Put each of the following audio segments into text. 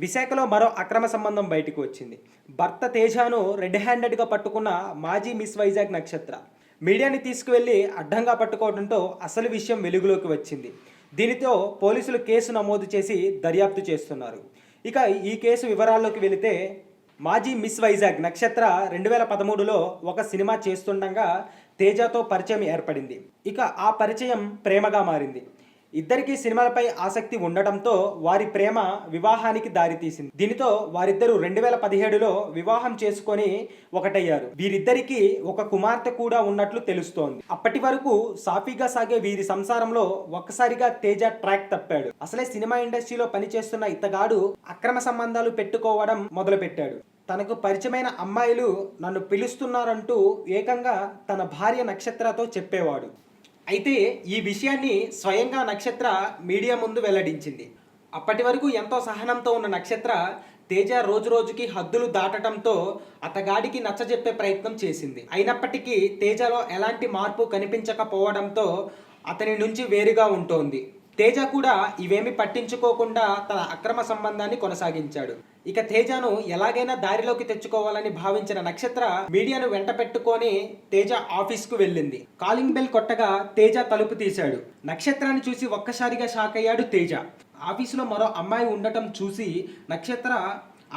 విశాఖలో మరో అక్రమ సంబంధం బయటకు వచ్చింది. భర్త తేజాను రెడ్ హ్యాండెడ్గా పట్టుకున్న మాజీ మిస్ వైజాగ్ నక్షత్ర మీడియాని తీసుకువెళ్లి అడ్డంగా పట్టుకోవడంతో అసలు విషయం వెలుగులోకి వచ్చింది. దీనితో పోలీసులు కేసు నమోదు చేసి దర్యాప్తు చేస్తున్నారు. ఇక ఈ కేసు వివరాల్లోకి వెళితే, మాజీ మిస్ వైజాగ్ నక్షత్ర 2013లో ఒక సినిమా చేస్తుండగా తేజాతో పరిచయం ఏర్పడింది. ఇక ఆ పరిచయం ప్రేమగా మారింది. ఇద్దరికి సినిమాలపై ఆసక్తి ఉండటంతో వారి ప్రేమ వివాహానికి దారితీసింది. దీనితో వారిద్దరూ 2017లో వివాహం చేసుకొని ఒకటయ్యారు. వీరిద్దరికి ఒక కుమార్తె కూడా ఉన్నట్లు తెలుస్తోంది. అప్పటి వరకు సాఫీగా సాగే వీరి సంసారంలో ఒక్కసారిగా తేజ ట్రాక్ తప్పాడు. అసలే సినిమా ఇండస్ట్రీలో పనిచేస్తున్న ఇతగాడు అక్రమ సంబంధాలు పెట్టుకోవడం మొదలుపెట్టాడు. తనకు పరిచయమైన అమ్మాయిలు నన్ను పిలుస్తున్నారంటూ ఏకంగా తన భార్య నక్షత్రతో చెప్పేవాడు. అయితే ఈ విషయాన్ని స్వయంగా నక్షత్ర మీడియా ముందు వెల్లడించింది. అప్పటి వరకు ఎంతో సహనంతో ఉన్న నక్షత్ర తేజ రోజు రోజుకి హద్దులు దాటడంతో అతగాడికి నచ్చజెప్పే ప్రయత్నం చేసింది. అయినప్పటికీ తేజలో ఎలాంటి మార్పు కనిపించకపోవడంతో అతని నుంచి వేరుగా ఉంటోంది. తేజ కూడా ఇవేమీ పట్టించుకోకుండా తన అక్రమ సంబంధాన్ని కొనసాగించాడు. ఇక తేజను ఎలాగైనా దారిలోకి తెచ్చుకోవాలని భావించిన నక్షత్ర మీడియాను వెంట పెట్టుకొని తేజ ఆఫీస్కు వెళ్ళింది. కాలింగ్ బెల్ కొట్టగా తేజ తలుపు తీశాడు. నక్షత్రాన్ని చూసి ఒక్కసారిగా షాక్ అయ్యాడు తేజ. ఆఫీసులో మరో అమ్మాయి ఉండటం చూసి నక్షత్ర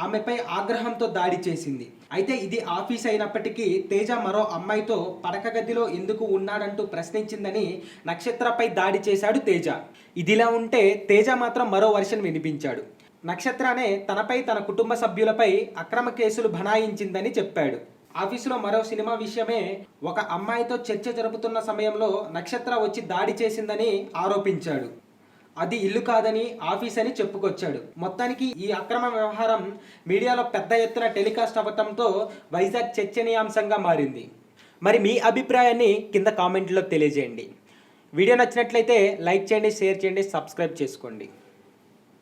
ఆమెపై ఆగ్రహంతో దాడి చేసింది. అయితే ఇది ఆఫీస్ అయినప్పటికీ తేజ మరో అమ్మాయితో పడక గదిలో ఎందుకు ఉన్నాడంటూ ప్రశ్నించిందని నక్షత్రపై దాడి చేశాడు తేజ. ఇదిలా ఉంటే తేజ మాత్రం మరో వర్షన్ వినిపించాడు. నక్షత్రనే తనపై తన కుటుంబ సభ్యులపై అక్రమ కేసులు బనాయించిందని చెప్పాడు. ఆఫీసులో మరో సినిమా విషయమే ఒక అమ్మాయితో చర్చ జరుపుతున్న సమయంలో నక్షత్ర వచ్చి దాడి చేసిందని ఆరోపించాడు. అది ఇల్లు కాదని ఆఫీస్ అని చెప్పుకొచ్చాడు. మొత్తానికి ఈ అక్రమ వ్యవహారం మీడియాలో పెద్ద ఎత్తున టెలికాస్ట్ అవ్వడంతో వైజాగ్ చర్చనీయాంశంగా మారింది. మరి మీ అభిప్రాయాన్ని కింద కామెంట్లో తెలియజేయండి. వీడియో నచ్చినట్లయితే లైక్ చేయండి, షేర్ చేయండి, సబ్స్క్రైబ్ చేసుకోండి.